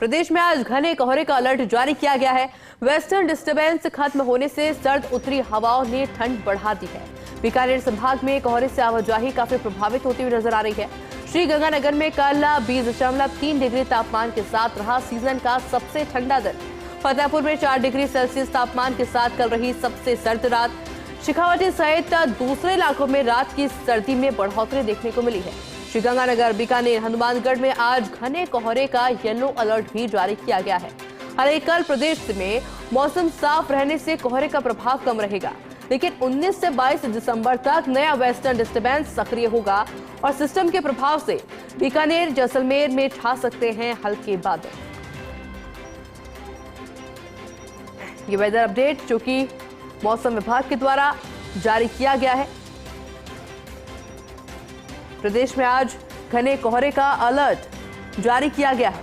प्रदेश में आज घने कोहरे का अलर्ट जारी किया गया है। वेस्टर्न डिस्टर्बेंस खत्म होने से सर्द उत्तरी हवाओं ने ठंड बढ़ा दी है। बीकानेर संभाग में कोहरे से आवाजाही काफी प्रभावित होती हुई नजर आ रही है। श्रीगंगानगर में कल 20.3 डिग्री तापमान के साथ रहा सीजन का सबसे ठंडा दिन। फतेहपुर में 4 डिग्री सेल्सियस तापमान के साथ कल रही सबसे सर्द रात। शेखावाटी सहित दूसरे इलाकों में रात की सर्दी में बढ़ोतरी देखने को मिली है। श्रीगंगानगर, बीकानेर, हनुमानगढ़ में आज घने कोहरे का येलो अलर्ट भी जारी किया गया है। हालांकि कल प्रदेश में मौसम साफ रहने से कोहरे का प्रभाव कम रहेगा, लेकिन 19 से 22 दिसंबर तक नया वेस्टर्न डिस्टर्बेंस सक्रिय होगा और सिस्टम के प्रभाव से बीकानेर, जैसलमेर में छा सकते हैं हल्के बादल। ये वेदर अपडेट जो कि मौसम विभाग के द्वारा जारी किया गया है। प्रदेश में आज घने कोहरे का अलर्ट जारी किया गया है।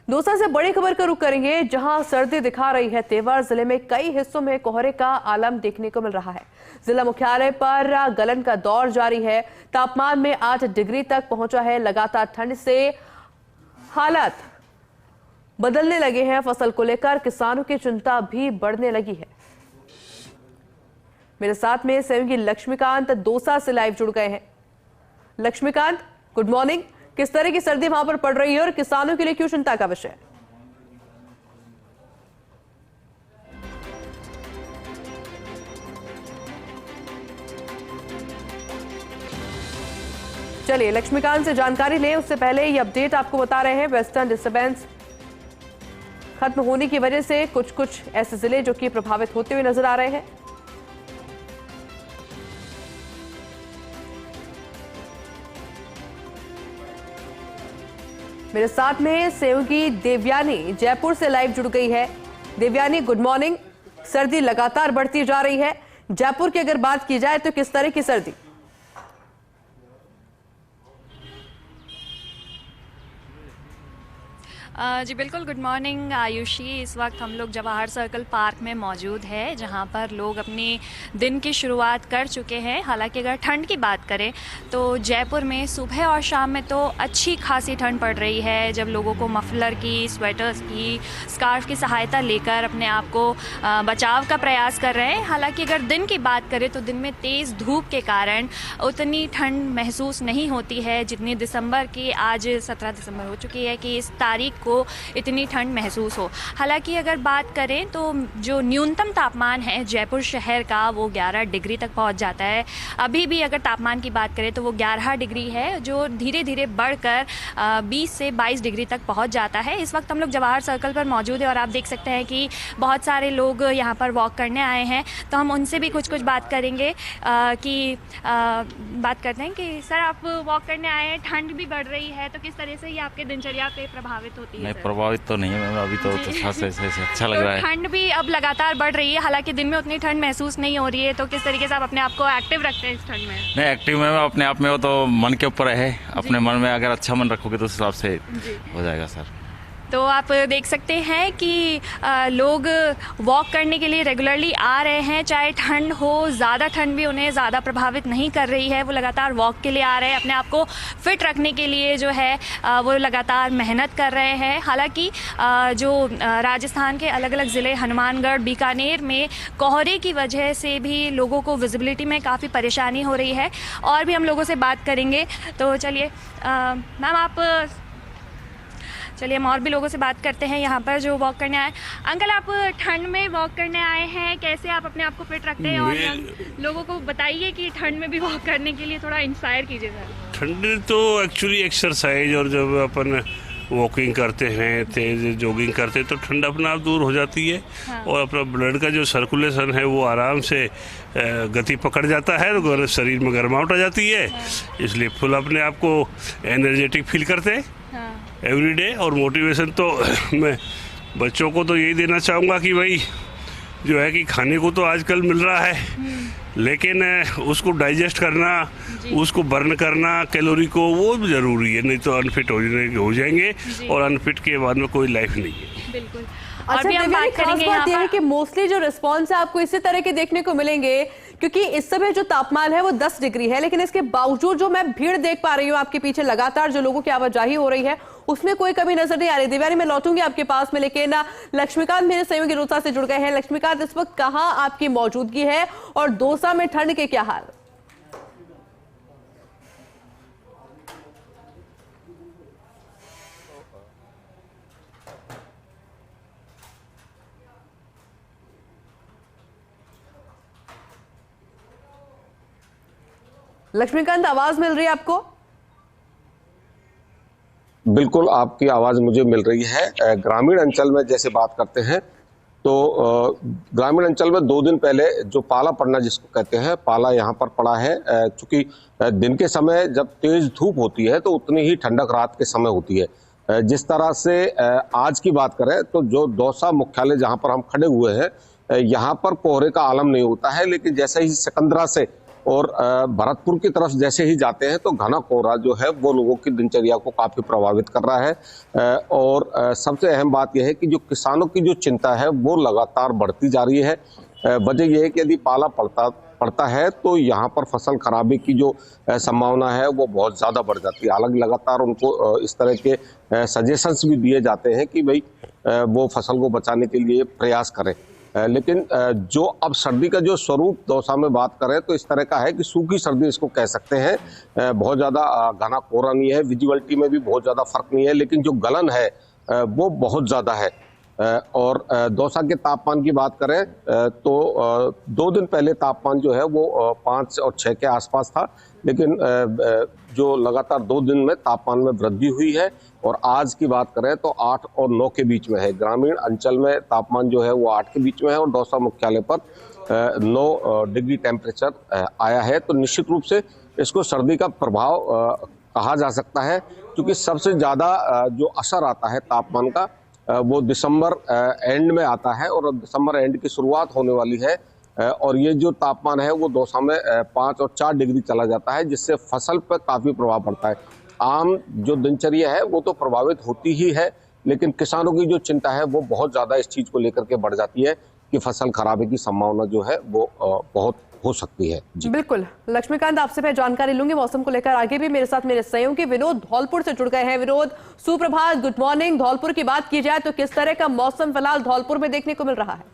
दौसा से बड़ी खबर का रुख करेंगे, जहां सर्दी दिखा रही है तेवर। जिले में कई हिस्सों में कोहरे का आलम देखने को मिल रहा है। जिला मुख्यालय पर गलन का दौर जारी है। तापमान में 8 डिग्री तक पहुंचा है। लगातार ठंड से हालात बदलने लगे हैं। फसल को लेकर किसानों की चिंता भी बढ़ने लगी है। मेरे साथ में सहयोगी लक्ष्मीकांत दौसा से लाइव जुड़ गए हैं। Laxmikant, good morning. किस तरह की सर्दी वहां पर पड़ रही है और किसानों के लिए क्यों चिंता का विषय? चलिए लक्ष्मीकांत से जानकारी लें। उससे पहले ये अपडेट आपको बता रहे हैं, वेस्टर्न डिस्टर्बेंस खत्म होने की वजह से कुछ ऐसे जिले जो कि प्रभावित होते हुए नजर आ रहे हैं। मेरे साथ में सहयोगी देवयानी जयपुर से लाइव जुड़ गई है। Devyani, good morning. सर्दी लगातार बढ़ती जा रही है। जयपुर की अगर बात की जाए तो किस तरह की सर्दी? जी बिल्कुल, गुड मॉर्निंग आयुषी। इस वक्त हम लोग जवाहर सर्कल पार्क में मौजूद है, जहां पर लोग अपने दिन की शुरुआत कर चुके हैं। हालांकि अगर ठंड की बात करें तो जयपुर में सुबह और शाम में तो अच्छी खासी ठंड पड़ रही है, जब लोगों को मफलर की, स्वेटर्स की, स्कार्फ की सहायता लेकर अपने आप को बचाव का प्रयास कर रहे हैं। हालांकि अगर दिन की बात करें तो दिन में तेज़ धूप के कारण उतनी ठंड महसूस नहीं होती है जितनी दिसंबर की, आज 17 दिसंबर हो चुकी है, कि इस तारीख को इतनी ठंड महसूस हो। हालांकि अगर बात करें तो जो न्यूनतम तापमान है जयपुर शहर का वो 11 डिग्री तक पहुंच जाता है। अभी भी अगर तापमान की बात करें तो वो 11 डिग्री है, जो धीरे धीरे बढ़कर 20 से 22 डिग्री तक पहुंच जाता है। इस वक्त हम लोग जवाहर सर्कल पर मौजूद है और आप देख सकते हैं कि बहुत सारे लोग यहाँ पर वॉक करने आए हैं। तो हम उनसे भी कुछ बात करेंगे बात करते हैं कि सर, आप वॉक करने आए हैं, ठंड भी बढ़ रही है, तो किस तरह से ये आपके दिनचर्या पे प्रभावित होती है? नहीं, प्रभावित तो नहीं है, अभी तो अच्छा लग रहा है। ठंड भी अब लगातार बढ़ रही है, हालांकि दिन में उतनी ठंड महसूस नहीं हो रही है, तो किस तरीके से आप अपने आप को एक्टिव रखते हैं इस ठंड में? नहीं, एक्टिव में अपने आप में हो तो मन के ऊपर है। अपने मन में अगर अच्छा मन रखोगे तो उस हिसाब से हो जाएगा सर। तो आप देख सकते हैं कि लोग वॉक करने के लिए रेगुलरली आ रहे हैं, चाहे ठंड हो, ज़्यादा ठंड भी उन्हें ज़्यादा प्रभावित नहीं कर रही है। वो लगातार वॉक के लिए आ रहे हैं, अपने आप को फिट रखने के लिए जो है वो लगातार मेहनत कर रहे हैं। हालांकि जो राजस्थान के अलग अलग ज़िले, हनुमानगढ़, बीकानेर में कोहरे की वजह से भी लोगों को विजिबिलिटी में काफ़ी परेशानी हो रही है। और भी हम लोगों से बात करेंगे। तो चलिए मैम, चलिए हम और भी लोगों से बात करते हैं यहाँ पर जो वॉक करने आए। अंकल, आप ठंड में वॉक करने आए हैं, कैसे आप अपने आप को फिट रखते हैं? और लोगों को बताइए कि ठंड में भी वॉक करने के लिए थोड़ा इंस्पायर कीजिए सर। ठंड तो एक्चुअली एक्सरसाइज, और जब अपन वॉकिंग करते हैं, तेज जॉगिंग करते हैं तो ठंड अपने आप दूर हो जाती है। हाँ। और अपना ब्लड का जो सर्कुलेशन है वो आराम से गति पकड़ जाता है, तो शरीर में गर्माहट आ जाती है। हाँ। इसलिए फुल अपने आप को एनर्जेटिक फील करते हैं एवरीडे। और मोटिवेशन तो मैं बच्चों को तो यही देना चाहूँगा कि भाई जो है कि खाने को तो आजकल मिल रहा है, लेकिन उसको डाइजेस्ट करना, उसको बर्न करना कैलोरी को, वो भी ज़रूरी है। नहीं तो अनफिट हो जाएंगे और अनफिट के बाद में कोई लाइफ नहीं है। बिल्कुल। अच्छा, हम बात करेंगे बात यह है कि मोस्टली जो रिस्पॉन्स है आपको इसी तरह के देखने को मिलेंगे क्योंकि इस समय जो तापमान है वो 10 डिग्री है, लेकिन इसके बावजूद जो मैं भीड़ देख पा रही हूँ आपके पीछे, लगातार जो लोगों की आवाजाही हो रही है उसमें कोई कमी नजर नहीं आ रही। देवयानी, मैं लौटूंगी आपके पास में, लेकिन लक्ष्मीकांत मेरे सहयोगी रोहता से जुड़ गए हैं। लक्ष्मीकांत, इस वक्त कहाँ आपकी मौजूदगी है और दौसा में ठंड के क्या हाल? लक्ष्मीकांत, आवाज मिल रही है आपको? बिल्कुल, आपकी आवाज मुझे मिल रही है। ग्रामीण अंचल में जैसे बात करते हैं तो ग्रामीण अंचल में 2 दिन पहले जो पाला पड़ना जिसको कहते हैं, पाला यहाँ पर पड़ा है। चूंकि दिन के समय जब तेज धूप होती है तो उतनी ही ठंडक रात के समय होती है। जिस तरह से आज की बात करें तो जो दौसा मुख्यालय जहाँ पर हम खड़े हुए हैं, यहाँ पर कोहरे का आलम नहीं होता है, लेकिन जैसे ही सिकंदरा से और भरतपुर की तरफ जैसे ही जाते हैं तो घना कोहरा जो है वो लोगों की दिनचर्या को काफी प्रभावित कर रहा है। और सबसे अहम बात यह है कि जो किसानों की जो चिंता है वो लगातार बढ़ती जा रही है। वजह यह है कि यदि पाला पड़ता है तो यहाँ पर फसल खराबी की जो संभावना है वो बहुत ज़्यादा बढ़ जाती है। हालांकि लगातार उनको इस तरह के सजेशंस भी दिए जाते हैं कि भाई वो फसल को बचाने के लिए प्रयास करें, लेकिन जो अब सर्दी का जो स्वरूप दौसा में बात करें तो इस तरह का है कि सूखी सर्दी इसको कह सकते हैं। बहुत ज़्यादा घना कोहरा नहीं है, विजिबिलिटी में भी बहुत ज़्यादा फर्क नहीं है, लेकिन जो गलन है वो बहुत ज़्यादा है। और दौसा के तापमान की बात करें तो 2 दिन पहले तापमान जो है वो 5 और 6 के आसपास था, लेकिन जो लगातार 2 दिन में तापमान में वृद्धि हुई है। और आज की बात करें तो 8 और 9 के बीच में है। ग्रामीण अंचल में तापमान जो है वो 8 के बीच में है और दौसा मुख्यालय पर 9 डिग्री टेम्परेचर आया है। तो निश्चित रूप से इसको सर्दी का प्रभाव कहा जा सकता है, क्योंकि सबसे ज़्यादा जो असर आता है तापमान का वो दिसंबर एंड में आता है और दिसंबर एंड की शुरुआत होने वाली है। और ये जो तापमान है वो दौसा में 5 और 4 डिग्री चला जाता है, जिससे फसल पर काफ़ी प्रभाव पड़ता है। आम जो दिनचर्या है वो तो प्रभावित होती ही है, लेकिन किसानों की जो चिंता है वो बहुत ज़्यादा इस चीज़ को लेकर के बढ़ जाती है कि फसल खराबे की संभावना जो है वो बहुत हो सकती है। जी बिल्कुल लक्ष्मीकांत, आपसे मैं जानकारी लूंगी मौसम को लेकर। आगे भी मेरे साथ मेरे सहयोगी विनोद धौलपुर से जुड़ गए हैं। विनोद, सुप्रभात, गुड मॉर्निंग। धौलपुर की बात की जाए तो किस तरह का मौसम फिलहाल धौलपुर में देखने को मिल रहा है?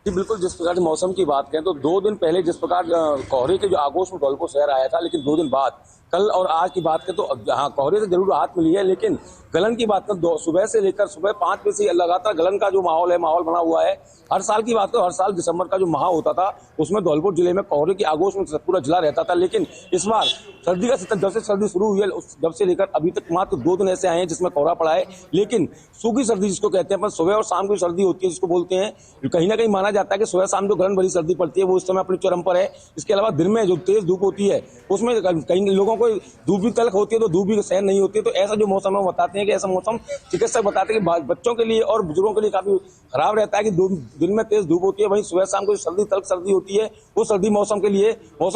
जी बिल्कुल, जिस प्रकार से मौसम की बात करें तो 2 दिन पहले जिस प्रकार कोहरे के जो आगोश में धौलपुर शहर आया था, लेकिन 2 दिन बाद कल और आज की बात करें तो हाँ, कोहरे से जरूर राहत मिली है, लेकिन गलन की बात करें सुबह से लेकर सुबह 5 बजे से लगातार गलन का जो माहौल बना हुआ है। हर साल की बात करें, हर साल दिसंबर का जो माह होता था उसमें धौलपुर जिले में कोहरे की आगोश में पूरा जिला रहता था, लेकिन इस बार सर्दी का जब से सर्दी शुरू हुई है जब से लेकर अभी तक मात्र 2 दिन ऐसे आए हैं जिसमें कोहरा पड़ा है। लेकिन सूखी सर्दी जिसको कहते हैं, सुबह और शाम की सर्दी होती है जिसको बोलते हैं, कहीं ना कहीं माना जाता है कि सुबह शाम जो गलन भरी सर्दी पड़ती है वो इस समय अपने चरम पर है। इसके अलावा दिन में जो तेज धूप होती है उसमें कई लोगों को धूप भी तलक होती है तो धूप भी सहन नहीं होती है। तो ऐसा जो मौसम है बताते हैं कि ऐसा मौसम चिकित्सक बताते हैं कि बच्चों के लिए और बुजुर्गों के लिए काफी खराब रहता है कि दिन में तेज धूप होती है, वहीं सुबह शाम को सर्दी तलक सर्दी होती है वो सर्दी मौसम के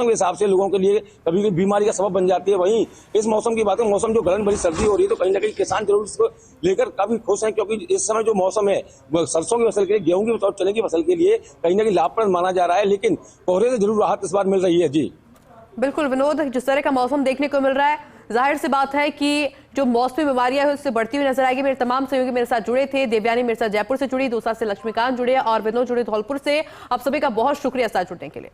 हिसाब से लोगों के लिए कभी कभी बीमारी का सबब बन जाती है। वहीं इस मौसम की बात है, मौसम जो गलन भरी सर्दी हो रही है तो कहीं ना कहीं किसान जरूर इसको लेकर काफी खुश हैं, क्योंकि इस समय जो मौसम है सरसों की फसल के लिए, गेहूं की और चने की फसल के लिए कहीं ना कहीं लाभप्रद माना जा रहा है, लेकिन कोहरे से जरूर राहत इस बार मिल रही है। जी बिल्कुल विनोद, जिस तरह का मौसम देखने को मिल रहा है जाहिर सी बात है कि जो मौसमी बीमारियां है उससे बढ़ती हुई नजर आएगी। मेरे तमाम सहयोगी मेरे साथ जुड़े थे। देवयानी मेरे साथ जयपुर से जुड़ी, दौसा से लक्ष्मीकांत जुड़े और विनोद जुड़े धौलपुर से। आप सभी का बहुत शुक्रिया साथ जुड़ने के लिए।